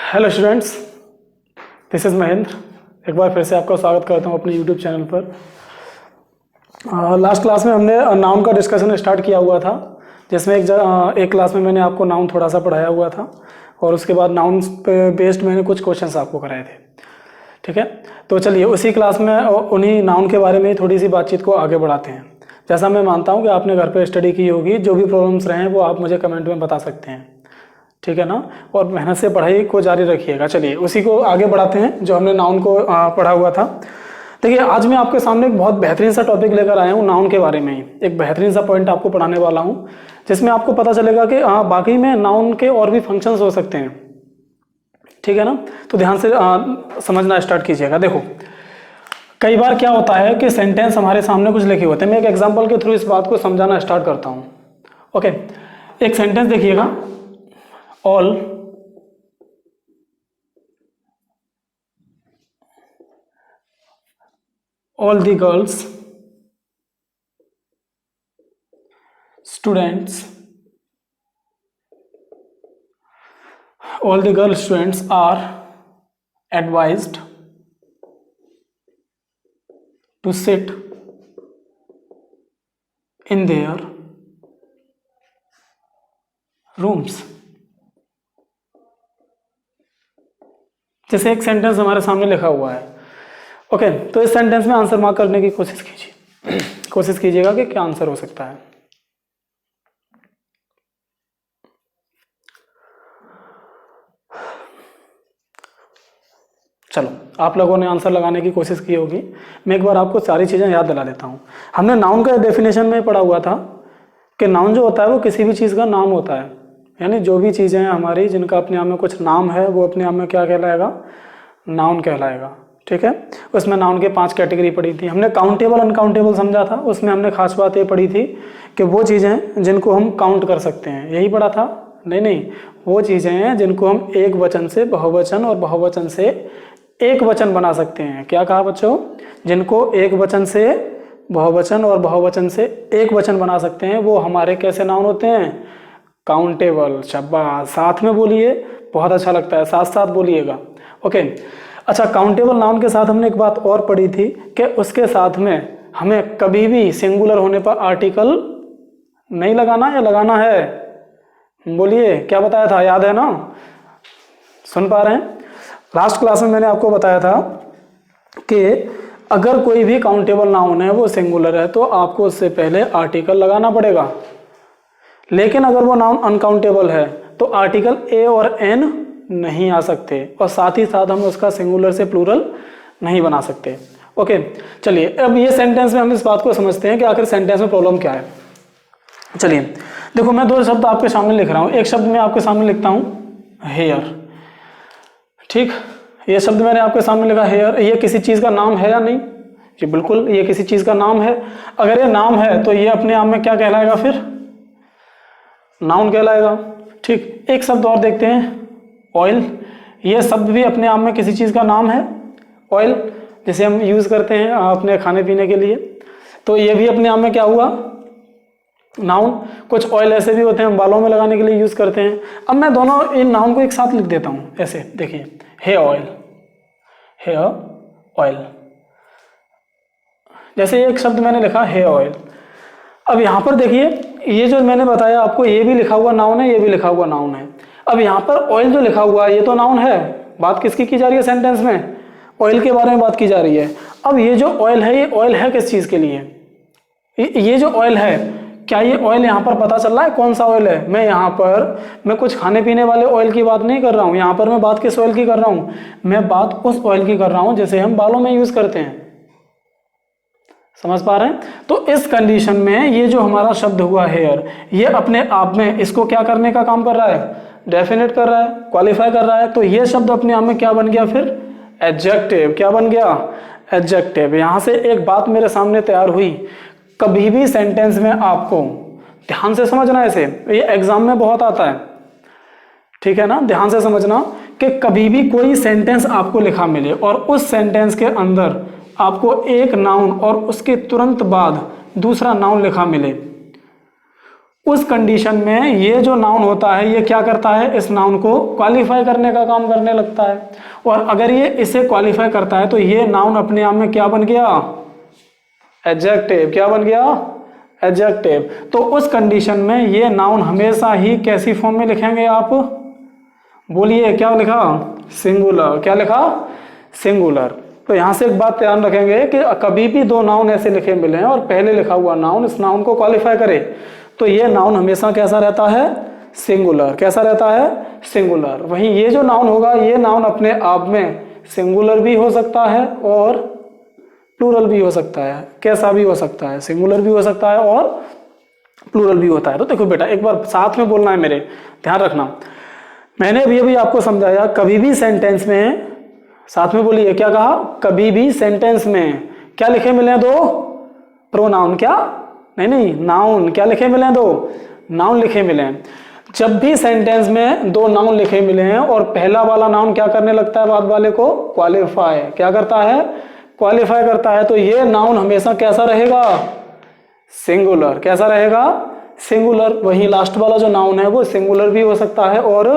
Hello students, this is Mahendra. एक बार फिर से आपका स्वागत करता हूँ अपने यूट्यूब चैनल पर। लास्ट क्लास में हमने नाउन का डिस्कशन स्टार्ट किया हुआ था, जिसमें एक क्लास में मैंने आपको नाउन थोड़ा सा पढ़ाया हुआ था और उसके बाद नाउन पे बेस्ड मैंने कुछ क्वेश्चंस आपको कराए थे। ठीक है, तो चलिए उसी क्लास में उन्हीं नाउन के बारे में थोड़ी सी बातचीत को आगे बढ़ाते हैं। जैसा मैं मानता हूँ कि आपने घर पर स्टडी की होगी, जो भी प्रॉब्लम्स रहे हैं वो आप मुझे कमेंट में बता सकते हैं। ठीक है ना, और मेहनत से पढ़ाई को जारी रखिएगा। चलिए उसी को आगे बढ़ाते हैं जो हमने नाउन को पढ़ा हुआ था। देखिए आज मैं आपके सामने एक बहुत बेहतरीन सा टॉपिक लेकर आया हूँ नाउन के बारे में ही। एक बेहतरीन सा पॉइंट आपको पढ़ाने वाला हूँ जिसमें आपको पता चलेगा कि बाकी में नाउन के और भी फंक्शंस हो सकते हैं। ठीक है ना, तो ध्यान से समझना स्टार्ट कीजिएगा। देखो कई बार क्या होता है कि सेंटेंस हमारे सामने कुछ लिखे होते हैं। मैं एक एग्जाम्पल के थ्रू इस बात को समझाना स्टार्ट करता हूँ। ओके, एक सेंटेंस देखिएगा, all the girls students are advised to sit in their rooms। जैसे एक सेंटेंस हमारे सामने लिखा हुआ है। ओके, तो इस सेंटेंस में आंसर मार्क करने की कोशिश कीजिएगा कि क्या आंसर हो सकता है। चलो आप लोगों ने आंसर लगाने की कोशिश की होगी, मैं एक बार आपको सारी चीज़ें याद दिला देता हूँ। हमने नाउन का डेफिनेशन में पढ़ा हुआ था कि नाउन जो होता है वो किसी भी चीज़ का नाम होता है, यानी जो भी चीज़ें हैं हमारी जिनका अपने आप में कुछ नाम है वो अपने आप में क्या कहलाएगा, नाउन कहलाएगा। ठीक है, उसमें नाउन के 5 कैटेगरी पढ़ी थी हमने। काउंटेबल अनकाउंटेबल समझा था, उसमें हमने खास बात ये पढ़ी थी कि वो चीज़ें जिनको हम काउंट कर सकते हैं, यही पढ़ा था। नहीं, वो चीज़ें हैं जिनको हम एक वचन से बहुवचन और बहुवचन से एक वचन बना सकते हैं। क्या कहा बच्चों, जिनको एक वचन से बहुवचन और बहुवचन से एक वचन बना सकते हैं वो हमारे कैसे नाउन होते हैं, काउंटेबल। शाबाश, साथ में बोलिए, बहुत अच्छा लगता है, साथ साथ बोलिएगा। ओके, अच्छा, काउंटेबल नाउन के साथ हमने एक बात और पढ़ी थी कि उसके साथ में हमें कभी भी सिंगुलर होने पर आर्टिकल नहीं लगाना या लगाना है। बोलिए क्या बताया था, याद है ना, सुन पा रहे हैं? लास्ट क्लास में मैंने आपको बताया था कि अगर कोई भी काउंटेबल नाउन है वो सिंगुलर है तो आपको उससे पहले आर्टिकल लगाना पड़ेगा, लेकिन अगर वो नाउन अनकाउंटेबल है तो आर्टिकल ए और एन नहीं आ सकते और साथ ही साथ हम उसका सिंगुलर से प्लूरल नहीं बना सकते। ओके, चलिए अब ये सेंटेंस में हम इस बात को समझते हैं कि आखिर सेंटेंस में प्रॉब्लम क्या है। चलिए देखो, मैं 2 शब्द आपके सामने लिख रहा हूँ। एक शब्द मैं आपके सामने लिखता हूँ हेयर। ठीक, ये शब्द मैंने आपके सामने लिखा हेयर। ये किसी चीज़ का नाम है या नहीं? जी बिल्कुल, ये किसी चीज़ का नाम है। अगर ये नाम है तो ये अपने आप में क्या कहलाएगा, फिर नाउन कहलाएगा। ठीक, एक शब्द और देखते हैं, ऑयल। ये शब्द भी अपने आप में किसी चीज़ का नाम है, ऑयल, जिसे हम यूज़ करते हैं अपने खाने पीने के लिए, तो ये भी अपने आप में क्या हुआ, नाउन। कुछ ऑयल ऐसे भी होते हैं हम बालों में लगाने के लिए यूज़ करते हैं। अब मैं दोनों इन नाउन को एक साथ लिख देता हूँ ऐसे, देखिए, हेयर ऑयल, हेयर ऑयल। जैसे एक शब्द मैंने लिखा हेयर ऑयल। अब यहाँ पर देखिए, ये जो मैंने बताया आपको, ये भी लिखा हुआ नाउन है, ये भी लिखा हुआ नाउन है। अब यहाँ पर ऑयल जो लिखा हुआ है ये तो नाउन है। बात किसकी की जा रही है सेंटेंस में, ऑयल के बारे में बात की जा रही है। अब ये जो ऑयल है, ये ऑयल है किस चीज़ के लिए, ये जो ऑयल है, क्या ये ऑयल यहाँ पर पता चल रहा है कौन सा ऑयल है? मैं यहाँ पर मैं कुछ खाने पीने वाले ऑयल की बात नहीं कर रहा हूँ। यहाँ पर मैं बात किस ऑयल की कर रहा हूँ, मैं बात उस ऑयल की कर रहा हूँ जिसे हम बालों में यूज़ करते हैं। समझ पा रहे हैं? तो इस कंडीशन में ये जो हमारा शब्द हुआ हेयर, ये अपने आप में इसको क्या करने का काम कर रहा है, डेफिनेट कर रहा है, क्वालिफाई कर रहा है। तो ये शब्द अपने आप में क्या बन गया, फिर एडजेक्टिव। क्या बन गया, एडजेक्टिव। यहाँ से एक बात मेरे सामने तैयार हुई, कभी भी सेंटेंस में आपको ध्यान से समझना है इसे, ये एग्जाम में बहुत आता है। ठीक है ना, ध्यान से समझना कि कभी भी कोई सेंटेंस आपको लिखा मिले और उस सेंटेंस के अंदर आपको एक नाउन और उसके तुरंत बाद दूसरा नाउन लिखा मिले, उस कंडीशन में ये जो नाउन होता है ये क्या करता है, इस नाउन को क्वालिफाई करने का काम करने लगता है। और अगर ये इसे क्वालिफाई करता है तो ये नाउन अपने आप में क्या बन गया, एडजेक्टिव। क्या बन गया, एडजेक्टिव। तो उस कंडीशन में ये नाउन हमेशा ही कैसी फॉर्म में लिखेंगे आप, बोलिए क्या लिखा, सिंगुलर। क्या लिखा, सिंगुलर। तो यहां से एक बात ध्यान रखेंगे कि कभी भी दो नाउन ऐसे लिखे मिले और पहले लिखा हुआ नाउन इस नाउन को क्वालिफाई करे तो ये नाउन हमेशा कैसा रहता है, सिंगुलर। कैसा रहता है, सिंगुलर। वहीं ये जो नाउन होगा ये नाउन अपने आप में सिंगुलर भी हो सकता है और प्लूरल भी हो सकता है। कैसा भी हो सकता है, सिंगुलर भी हो सकता है और प्लूरल भी होता है। तो देखो बेटा एक बार साथ में बोलना है मेरे, ध्यान रखना। मैंने अभी आपको समझाया कभी भी सेंटेंस में, साथ में बोलिए क्या कहा, कभी भी सेंटेंस में क्या लिखे मिले हैं, दो प्रोनाउन। क्या, नहीं नाउन। क्या लिखे मिले हैं, दो नाउन लिखे मिले हैं। जब भी सेंटेंस में दो नाउन लिखे मिले हैं और पहला वाला नाउन क्या करने लगता है, बाद वाले को क्वालिफाई। क्या करता है, क्वालिफाई करता है। तो ये नाउन हमेशा कैसा रहेगा, सिंगुलर। कैसा रहेगा, सिंगुलर। वही लास्ट वाला जो नाउन है वो सिंगुलर भी हो सकता है और,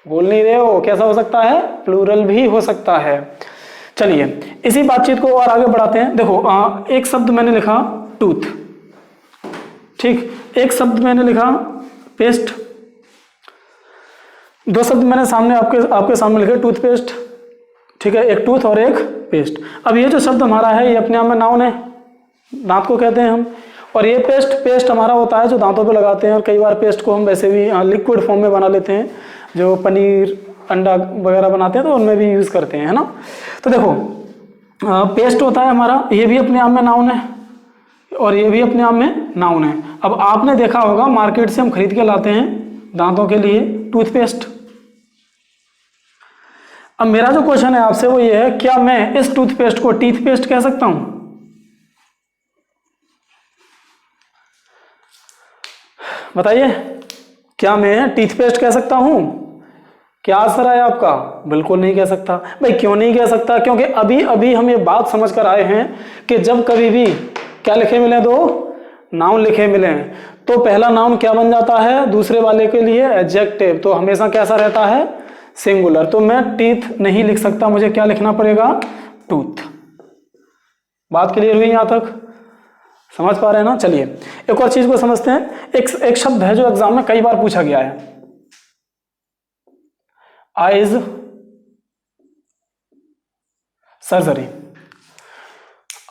बोल नहीं रहे हो, कैसा हो सकता है, प्लूरल भी हो सकता है। चलिए इसी बातचीत को और आगे बढ़ाते हैं। देखो एक शब्द मैंने लिखा टूथ, ठीक। एक शब्द मैंने लिखा पेस्ट। दो शब्द मैंने सामने आपके सामने लिखे टूथपेस्ट, ठीक है। एक टूथ और एक पेस्ट। अब ये जो शब्द हमारा है ये अपने आप में नाउन है, दांत को कहते हैं हम। और ये पेस्ट हमारा होता है जो दांतों पे लगाते हैं। और कई बार पेस्ट को हम वैसे भी लिक्विड फॉर्म में बना लेते हैं, जो पनीर अंडा वगैरह बनाते हैं तो उनमें भी यूज करते हैं, है ना। तो देखो पेस्ट होता है हमारा, ये भी अपने आप में नाउन है और ये भी अपने आप में नाउन है। अब आपने देखा होगा मार्केट से हम खरीद के लाते हैं दांतों के लिए टूथपेस्ट। अब मेरा जो क्वेश्चन है आपसे वो ये है, क्या मैं इस टूथपेस्ट को टीथ पेस्ट कह सकता हूं, बताइए। क्या मैं टीथपेस्ट कह सकता हूं? क्या आंसर है आपका? बिल्कुल नहीं कह सकता। भाई क्यों नहीं कह सकता? क्योंकि अभी अभी हम ये बात समझ कर आए हैं कि जब कभी भी क्या लिखे मिले, दो नाउन लिखे मिले तो पहला नाउन क्या बन जाता है, दूसरे वाले के लिए एडजेक्टिव। तो हमेशा कैसा रहता है, सिंगुलर। तो मैं टीथ नहीं लिख सकता, मुझे क्या लिखना पड़ेगा, टूथ। बात क्लियर हुई यहां तक? समझ पा रहे हैं ना। चलिए एक और चीज को समझते हैं। एक शब्द है जो एग्जाम में कई बार पूछा गया है, आइज सर्जरी।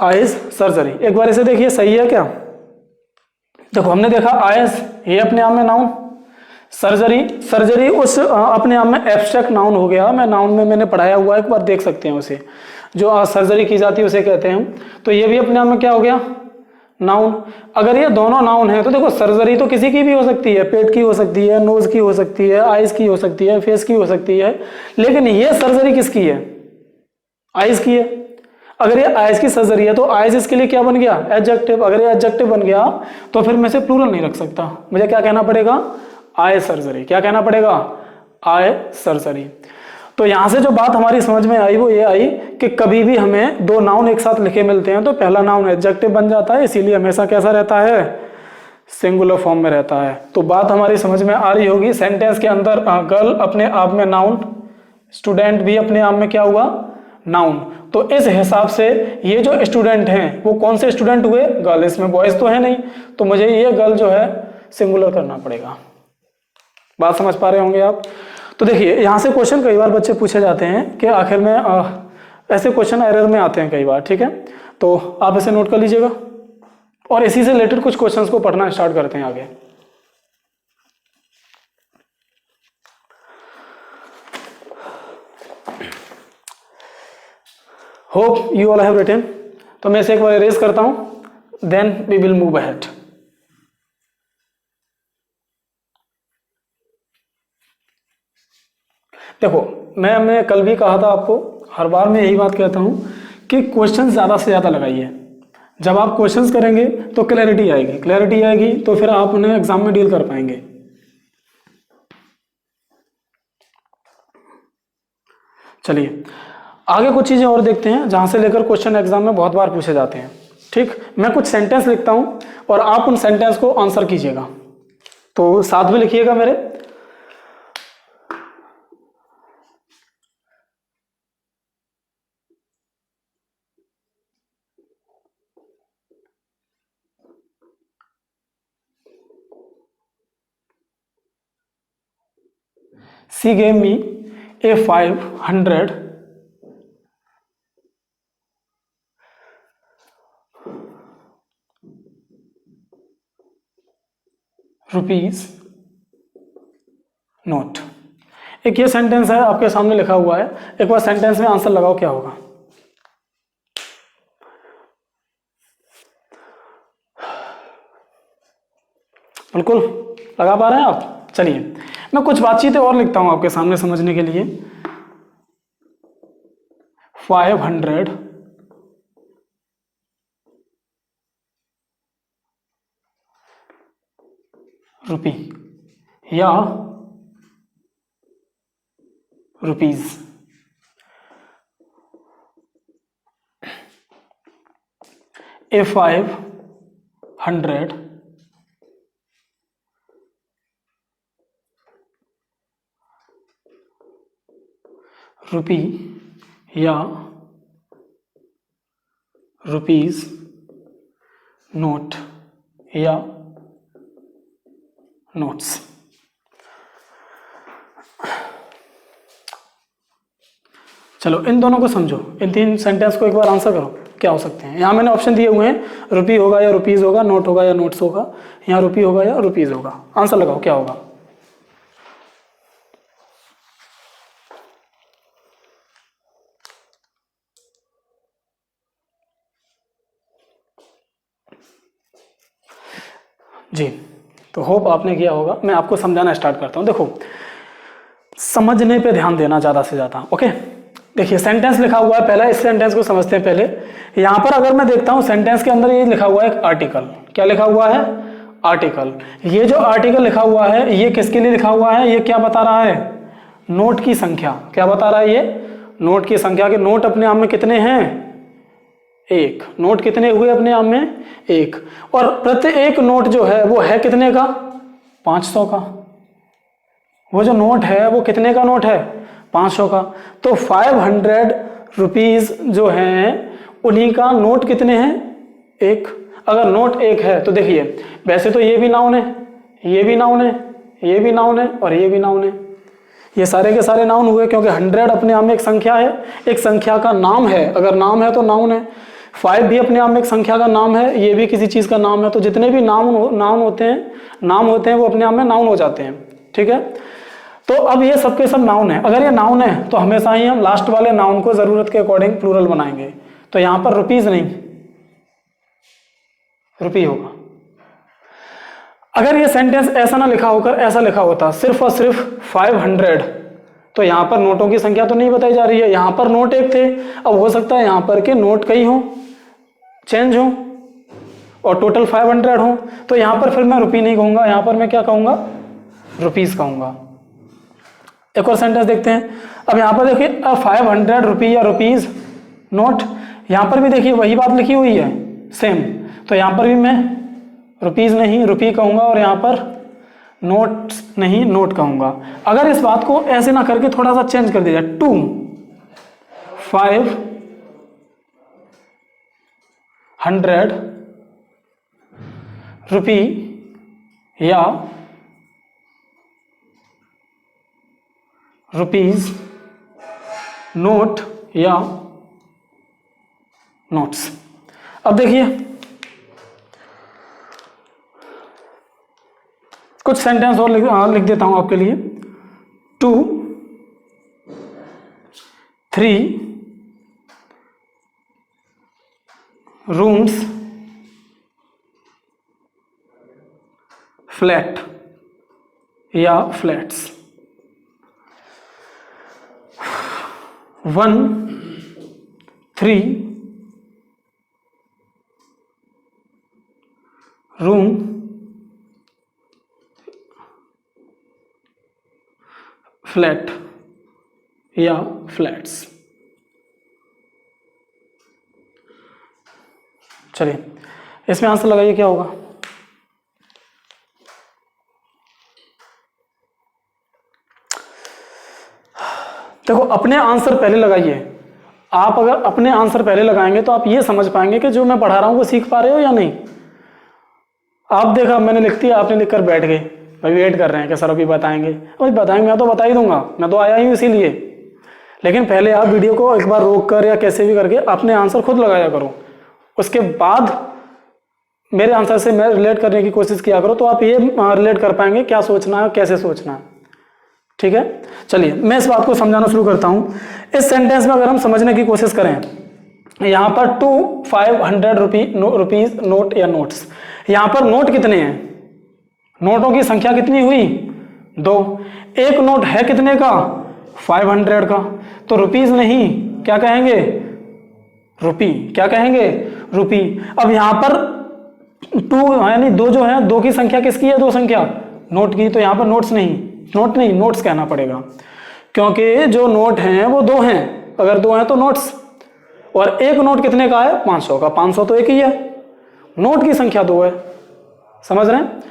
आइज सर्जरी, एक बार इसे देखिए सही है क्या। देखो हमने देखा आइज ये अपने आप में नाउन, सर्जरी उस अपने आप में एब्स्ट्रैक्ट नाउन हो गया। मैं नाउन में मैंने पढ़ाया हुआ है, एक बार देख सकते हैं उसे, जो सर्जरी की जाती है उसे कहते हैं हम। तो ये भी अपने आप में क्या हो गया, नाउन। अगर ये दोनों नाउन है तो देखो सर्जरी तो किसी की भी हो सकती है, पेट की हो सकती है, नोज की हो सकती है, आइज की हो सकती है, फेस की हो सकती है, लेकिन ये सर्जरी किसकी है, आइज की है। अगर ये आइज की सर्जरी है तो आइज इसके लिए क्या बन गया, एडजेक्टिव। अगर ये एडजेक्टिव बन गया तो फिर मैं इसे प्लूरल नहीं रख सकता, मुझे क्या कहना पड़ेगा, आई सर्जरी। क्या कहना पड़ेगा, आई सर्जरी। तो यहां से जो बात हमारी समझ में आई वो ये आई कि कभी भी हमें दो नाउन एक साथ लिखे मिलते हैं तो पहला नाउन एडजेक्टिव बन जाता है, इसीलिए हमेशा कैसा रहता है, सिंगुलर फॉर्म में रहता है। तो बात हमारी समझ में आ रही होगी। सेंटेंस के अंदर गर्ल अपने आप में नाउन, स्टूडेंट भी अपने आप में क्या हुआ, नाउन। तो इस हिसाब से ये जो स्टूडेंट हैं वो कौन से स्टूडेंट हुए, गर्ल। इसमें बॉयज तो है नहीं, तो मुझे ये गर्ल जो है सिंगुलर करना पड़ेगा। बात समझ पा रहे होंगे आप। तो देखिए यहां से क्वेश्चन कई बार बच्चे पूछे जाते हैं कि आखिर में ऐसे क्वेश्चन एरर में आते हैं कई बार, ठीक है। तो आप इसे नोट कर लीजिएगा और इसी से रिलेटेड कुछ क्वेश्चंस को पढ़ना स्टार्ट करते हैं आगे। Hope you all have written. तो मैं इसे एक बार इरेज करता हूं, then we will move ahead. देखो मैं कल भी कहा था आपको, हर बार मैं यही बात कहता हूं कि क्वेश्चन ज्यादा से ज्यादा लगाइए। जब आप क्वेश्चंस करेंगे तो क्लैरिटी आएगी, तो फिर आप उन्हें एग्जाम में डील कर पाएंगे। चलिए आगे कुछ चीजें और देखते हैं जहां से लेकर क्वेश्चन एग्जाम में बहुत बार पूछे जाते हैं। ठीक, मैं कुछ सेंटेंस लिखता हूं, और आप उन सेंटेंस को आंसर कीजिएगा। तो साथ में लिखिएगा मेरे। She gave me a 500 rupees note. एक ये सेंटेंस है आपके सामने लिखा हुआ है, एक बार सेंटेंस में आंसर लगाओ क्या होगा। बिल्कुल लगा पा रहे हैं आप? चलिए मैं कुछ बातचीतें और लिखता हूं आपके सामने समझने के लिए। 500 रुपी या रुपीज। ए 500 रुपी या रुपीज नोट या नोट्स। चलो इन दोनों को समझो, इन तीन सेंटेंस को एक बार आंसर करो क्या हो सकते हैं। यहां मैंने ऑप्शन दिए हुए हैं, रुपी होगा या रुपीज होगा, नोट होगा या नोट्स होगा, यहां रुपी होगा या रुपीज होगा। आंसर लगाओ क्या होगा। जी तो होप आपने किया होगा। मैं आपको समझाना स्टार्ट करता हूं। देखो समझने पे ध्यान देना ज्यादा से ज्यादा। ओके देखिए सेंटेंस लिखा हुआ है, पहला इस सेंटेंस को समझते हैं पहले। यहां पर अगर मैं देखता हूं सेंटेंस के अंदर ये लिखा हुआ है एक आर्टिकल। क्या लिखा हुआ है? आर्टिकल। ये जो आर्टिकल लिखा हुआ है ये किसके लिए लिखा हुआ है? ये क्या बता रहा है? नोट की संख्या। क्या बता रहा है ये? नोट की संख्या। के नोट अपने आप में कितने हैं? एक। नोट कितने हुए अपने आप में? एक। और प्रत्येक नोट जो है वो है कितने का? 500 का। वो जो नोट है वो कितने का नोट है? 500 का। तो 500 रुपीज जो हैं उन्हीं का नोट कितने हैं? एक। अगर नोट एक है तो देखिए वैसे तो ये भी नाउन है, ये भी नाउन है, ये भी नाउन है और ये भी नाउन है। ये सारे के सारे नाउन हुए क्योंकि 100 अपने आप में एक संख्या है, एक संख्या का नाम है। अगर नाम है तो नाउन है। 5 भी अपने आप में एक संख्या का नाम है, ये भी किसी चीज का नाम है। तो जितने भी नाउन होते हैं वो अपने आप में नाउन हो जाते हैं। ठीक है तो अब ये सबके सब नाउन है। अगर ये नाउन है तो हमेशा ही हम लास्ट वाले नाउन को जरूरत के अकॉर्डिंग प्लूरल बनाएंगे। तो यहां पर रुपीज नहीं, रुपी होगा। अगर ये सेंटेंस ऐसा ना लिखा होकर ऐसा लिखा होता सिर्फ और सिर्फ 500, तो यहां पर नोटों की संख्या तो नहीं बताई जा रही है। यहां पर नोट एक थे, अब हो सकता है यहां पर के नोट कई हों, चेंज हो और टोटल 500 हो। तो यहां पर फिर मैं रुपी नहीं कहूंगा, यहां पर मैं क्या कहूंगा? रुपीज कहूंगा। एक और सेंटेंस देखते हैं। अब यहां पर देखिए 500 रुपी या रुपीज नोट। यहां पर भी देखिए वही बात लिखी हुई है सेम। तो यहां पर भी मैं रुपीज नहीं रुपी कहूंगा और यहां पर नोट नहीं नोट कहूंगा। अगर इस बात को ऐसे ना करके थोड़ा सा चेंज कर दिया जाए, 500 रुपी या रुपीज नोट या नोट्स। अब देखिए कुछ सेंटेंस और लिख देता हूं आपके लिए। 2 3 रूम्स फ्लैट या फ्लैट्स। 1 3 रूम फ्लैट या फ्लैट्स। चलिए इसमें आंसर लगाइए क्या होगा। देखो अपने आंसर पहले लगाइए। आप अगर अपने आंसर पहले लगाएंगे तो आप ये समझ पाएंगे कि जो मैं पढ़ा रहा हूँ वो सीख पा रहे हो या नहीं। आप देखा मैंने लिख दिया, आपने लिखकर बैठ गए, भाई वेट कर रहे हैं कि सर अभी बताएंगे। भाई बताएंगे, मैं तो बता ही दूंगा, मैं तो आया ही इसीलिए। लेकिन पहले आप वीडियो को एक बार रोक कर या कैसे भी करके अपने आंसर खुद लगाया करो, उसके बाद मेरे आंसर से मैं रिलेट करने की कोशिश किया करो, तो आप ये रिलेट कर पाएंगे क्या सोचना है, कैसे सोचना है। ठीक है, चलिए मैं इस बात को समझाना शुरू करता हूं। इस सेंटेंस में अगर हम समझने की कोशिश करें, यहां पर 500 रुपीज नोट या नोट्स, यहां पर नोट कितने हैं, नोटों की संख्या कितनी हुई, 2। एक नोट है कितने का, 500 का, तो रुपीज नहीं, क्या कहेंगे, रुपी, क्या कहेंगे, रुपी। अब यहां पर 2 यानी 2 जो है, 2 की संख्या किसकी है, 2 संख्या नोट की, तो यहां पर नोट्स नहीं, नोट नहीं नोट्स कहना पड़ेगा, क्योंकि जो नोट हैं वो 2 हैं, अगर 2 हैं तो नोट्स। और एक नोट कितने का है, 500 का, 500 तो एक ही है, नोट की संख्या 2 है। समझ रहे हैं।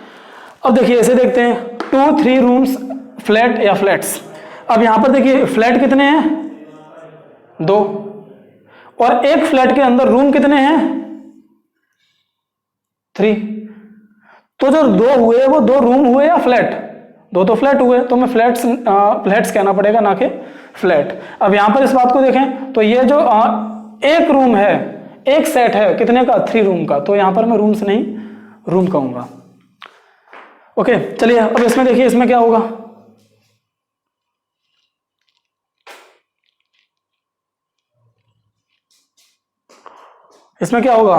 अब देखिए ऐसे देखते हैं, 2-3 रूम्स फ्लैट या फ्लैट्स। अब यहां पर देखिए फ्लैट कितने हैं, 2, और एक फ्लैट के अंदर रूम कितने हैं, 3। तो जो 2 हुए वो 2 रूम हुए या फ्लैट, 2 तो फ्लैट हुए, तो मैं फ्लैट्स कहना पड़ेगा ना कि फ्लैट। अब यहां पर इस बात को देखें तो ये जो एक रूम है, एक सेट है कितने का, 3 रूम का, तो यहां पर मैं रूम्स नहीं रूम कहूंगा। ओके चलिए अब इसमें देखिए, इसमें क्या होगा, इसमें क्या होगा,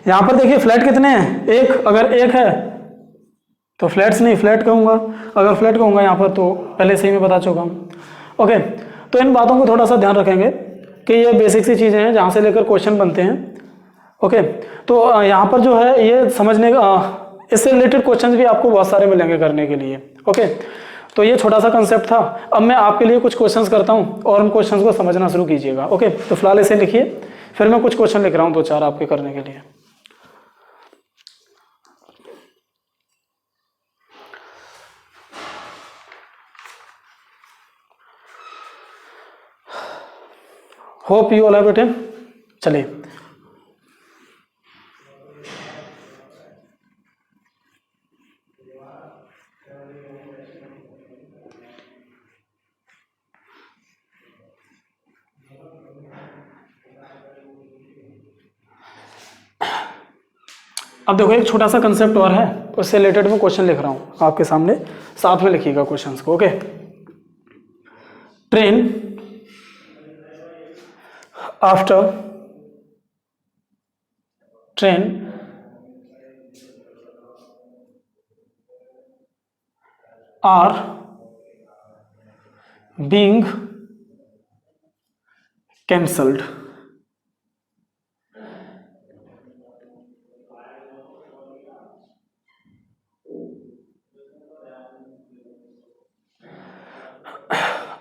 यहां पर देखिए फ्लैट कितने हैं, एक, अगर एक है तो फ्लैट्स नहीं फ्लैट कहूंगा, अगर फ्लैट कहूंगा यहां पर तो पहले से ही मैं बता चुका हूं। ओके, तो इन बातों को थोड़ा सा ध्यान रखेंगे कि ये बेसिक सी चीजें हैं जहां से लेकर क्वेश्चन बनते हैं। ओके, तो यहां पर जो है ये समझने का, इससे रिलेटेड क्वेश्चंस भी आपको बहुत सारे मिलेंगे करने के लिए। ओके, तो ये छोटा सा कंसेप्ट था। अब मैं आपके लिए कुछ क्वेश्चंस करता हूं और उन क्वेश्चंस को समझना शुरू कीजिएगा। ओके, तो फिलहाल इसे लिखिए, फिर मैं कुछ क्वेश्चन लिख रहा हूं 2-4 आपके करने के लिए। Hope you all have written. चलिए अब देखो एक छोटा सा कंसेप्ट और है, उससे रिलेटेड मैं क्वेश्चन लिख रहा हूं आपके सामने, साथ में लिखिएगा क्वेश्चंस को। Okay, train after train are being cancelled.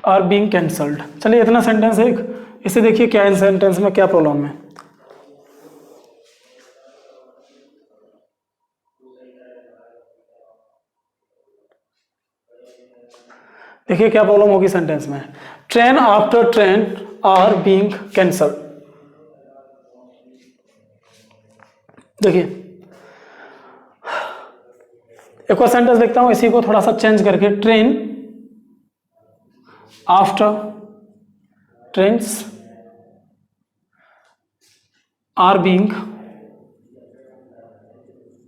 Are being cancelled. चलिए इतना सेंटेंस है एक, इसे देखिए क्या इन सेंटेंस में क्या प्रॉब्लम है। देखिए क्या प्रॉब्लम होगी सेंटेंस में, train after train are being cancelled. देखिए एक और सेंटेंस लिखता हूं इसी को थोड़ा सा चेंज करके, train after trains are being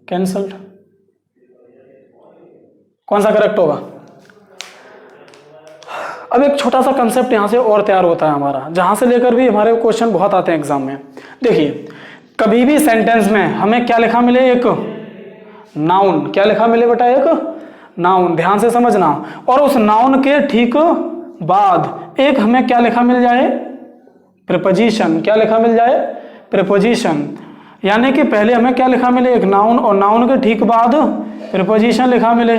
cancelled. कौन सा करेक्ट होगा। अब एक छोटा सा कंसेप्ट यहां से और तैयार होता है हमारा, जहां से लेकर भी हमारे क्वेश्चन बहुत आते हैं एग्जाम में। देखिए कभी भी सेंटेंस में हमें क्या लिखा मिले, एक नाउन, क्या लिखा मिले बेटा, एक नाउन, ध्यान से समझना, और उस नाउन के ठीक बाद एक हमें क्या लिखा मिल जाए, प्रीपोजिशन। क्या लिखा मिल जाए, प्रीपोजिशन। यानी कि पहले हमें क्या लिखा मिले, एक नाउन, और नाउन के ठीक बाद प्रीपोजिशन लिखा मिले,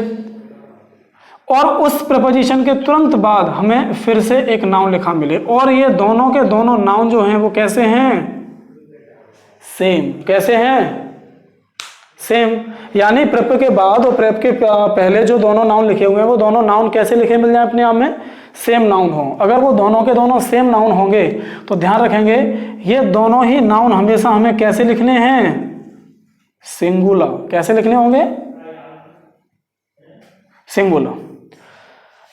और उस प्रीपोजिशन के तुरंत बाद हमें फिर से एक नाउन लिखा मिले, और ये दोनों के दोनों नाउन जो हैं वो कैसे हैं, सेम। कैसे हैं, सेम। यानी प्रेप के बाद और प्रेप के पहले जो दोनों नाउन लिखे हुए हैं वो दोनों नाउन कैसे लिखे मिल जाए अपने आप में, सेम नाउन हो। अगर वो दोनों के दोनों सेम नाउन होंगे तो ध्यान रखेंगे ये दोनों ही नाउन हमेशा हमें कैसे लिखने हैं, सिंगुलर। कैसे लिखने होंगे, सिंगुलर।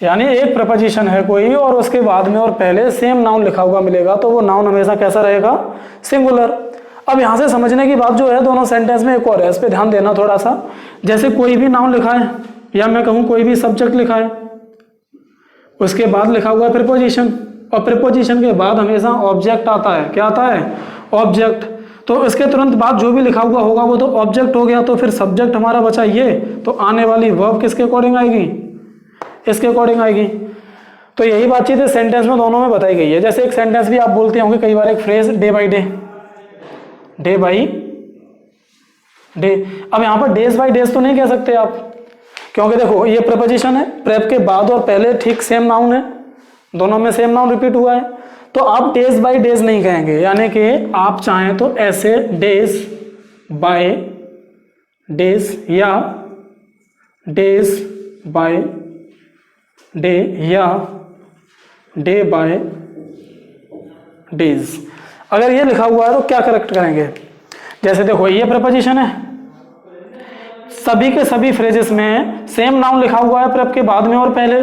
यानी एक प्रपोजिशन है कोई और उसके बाद में और पहले सेम नाउन लिखा हुआ मिलेगा तो वो नाउन हमेशा कैसा रहेगा, सिंगुलर। अब यहां से समझने की बात जो है दोनों सेंटेंस में एक और है, इस पे ध्यान देना थोड़ा सा। जैसे कोई भी नाउन लिखा है या मैं कहूं कोई भी सब्जेक्ट लिखा है, उसके बाद लिखा हुआ है प्रीपोजिशन, और प्रीपोजिशन के बाद हमेशा ऑब्जेक्ट आता है। क्या आता है, ऑब्जेक्ट। तो इसके तुरंत बाद जो भी लिखा हुआ होगा वो तो ऑब्जेक्ट हो गया, तो फिर सब्जेक्ट हमारा बचा ये, तो आने वाली वर्ब किसके अकॉर्डिंग आएगी, इसके अकॉर्डिंग आएगी। तो यही बातचीत है सेंटेंस में दोनों में बताई गई है। जैसे एक सेंटेंस भी आप बोलते होंगे कई बार, एक phrase day by day, day by day. अब यहां पर डेज बाई डेज तो नहीं कह सकते आप, क्योंकि देखो ये प्रपोजिशन है, प्रेप के बाद और पहले ठीक सेम नाउन है, दोनों में सेम नाउन रिपीट हुआ है, तो आप डेज बाई डेज नहीं कहेंगे। यानी कि आप चाहें तो ऐसे डेज बाय डेज या डेज बाय डे या डे बाय डेज। अगर ये लिखा हुआ है तो क्या करेक्ट करेंगे। जैसे देखो ये प्रपोजिशन है, सभी के सभी फ्रेजेस में सेम नाउन लिखा हुआ है प्रेप के बाद में और पहले।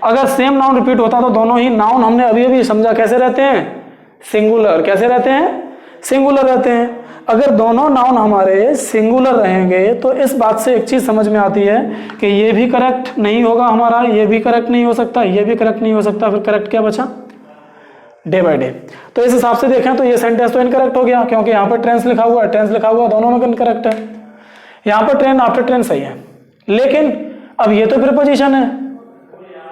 अगर सेम नाउन रिपीट होता तो दोनों ही नाउन हमने अभी अभी समझा कैसे रहते हैं, सिंगुलर। कैसे रहते हैं, सिंगुलर रहते हैं। अगर दोनों नाउन हमारे सिंगुलर रहेंगे तो इस बात से एक चीज समझ में आती है कि ये भी करेक्ट नहीं होगा हमारा, ये भी करेक्ट नहीं हो सकता, ये भी करेक्ट नहीं हो सकता, फिर करेक्ट क्या बचा, डे बाय डे। तो इस हिसाब से देखें तो ये सेंटेंस तो इनकरेक्ट हो गया, क्योंकि यहाँ पर टेंस लिखा हुआ है, टेंस लिखा हुआ दोनों में इनकरेक्ट है। यहाँ पर ट्रेंड आफ्टर ट्रेंड सही है, लेकिन अब ये तो प्रीपोजिशन है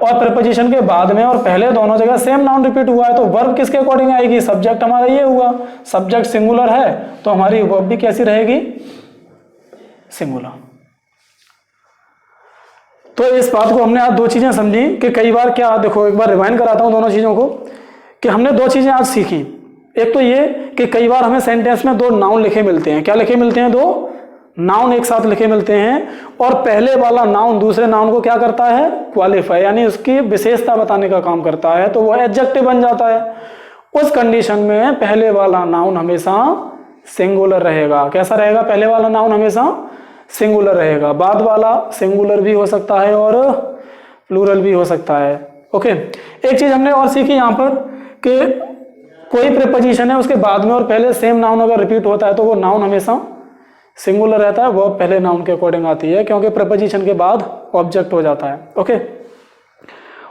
और प्रीपोजिशन के बाद में और पहले दोनों जगह सेम नाउन रिपीट हुआ है, तो वर्ब किसके अकॉर्डिंग आएगी, सब्जेक्ट हमारा ये हुआ, सब्जेक्ट सिंगुलर है तो हमारी वर्ब भी कैसी रहेगी, सिंगुलर। तो इस बात को हमने आज दो चीजें समझी कि कई बार क्या, देखो एक बार रिवाइंड कराता हूं दोनों चीजों को, कि हमने दो चीजें आज सीखी। एक तो ये कि कई बार हमें सेंटेंस में दो नाउन लिखे मिलते हैं। क्या लिखे मिलते हैं, दो नाउन एक साथ लिखे मिलते हैं, और पहले वाला नाउन दूसरे नाउन को क्या करता है, क्वालिफाई, यानी उसकी विशेषता बताने का काम करता है, तो वो एडजेक्टिव बन जाता है। उस कंडीशन में पहले वाला नाउन हमेशा सिंगुलर रहेगा। कैसा रहेगा, पहले वाला नाउन हमेशा सिंगुलर रहेगा, बाद वाला सिंगुलर भी हो सकता है और प्लूरल भी हो सकता है। ओके, एक चीज हमने और सीखी यहाँ पर कि कोई प्रीपोजिशन है उसके बाद में और पहले सेम नाउन अगर रिपीट होता है तो वो नाउन हमेशा सिंगुलर रहता है, वो पहले नाउन के अकॉर्डिंग आती है, क्योंकि प्रीपोजिशन के बाद ऑब्जेक्ट हो जाता है। ओके,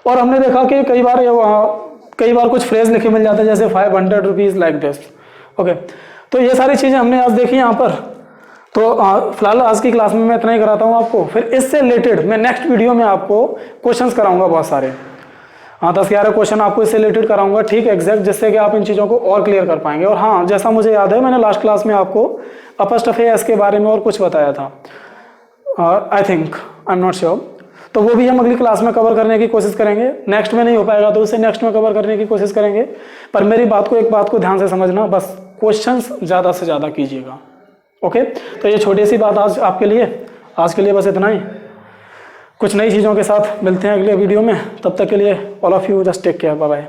और हमने देखा कि कई बार कुछ फ्रेज लिखे मिल जाते हैं, जैसे 500 रुपीज लाइक दिस। ओके, तो ये सारी चीजें हमने आज देखी यहाँ पर। तो फिलहाल आज की क्लास में मैं इतना ही कराता हूँ आपको, फिर इससे रिलेटेड मैं नेक्स्ट वीडियो में आपको क्वेश्चंस कराऊंगा बहुत सारे, 10-11 क्वेश्चन आपको इससे रिलेटेड कराऊंगा, ठीक एग्जैक्ट, जिससे कि आप इन चीज़ों को और क्लियर कर पाएंगे। और हाँ, जैसा मुझे याद है मैंने लास्ट क्लास में आपको अपस्ट्रफी एस के बारे में और कुछ बताया था, I think, I am not sure, तो वो भी हम अगली क्लास में कवर करने की कोशिश करेंगे। नेक्स्ट में नहीं हो पाएगा तो उसे नेक्स्ट में कवर करने की कोशिश करेंगे। पर मेरी एक बात को ध्यान से समझना, बस क्वेश्चंस ज़्यादा से ज़्यादा कीजिएगा। ओके, तो ये छोटी सी बात आज आपके लिए, आज के लिए बस इतना ही। कुछ नई चीज़ों के साथ मिलते हैं अगले वीडियो में, तब तक के लिए all of you just take care, bye bye.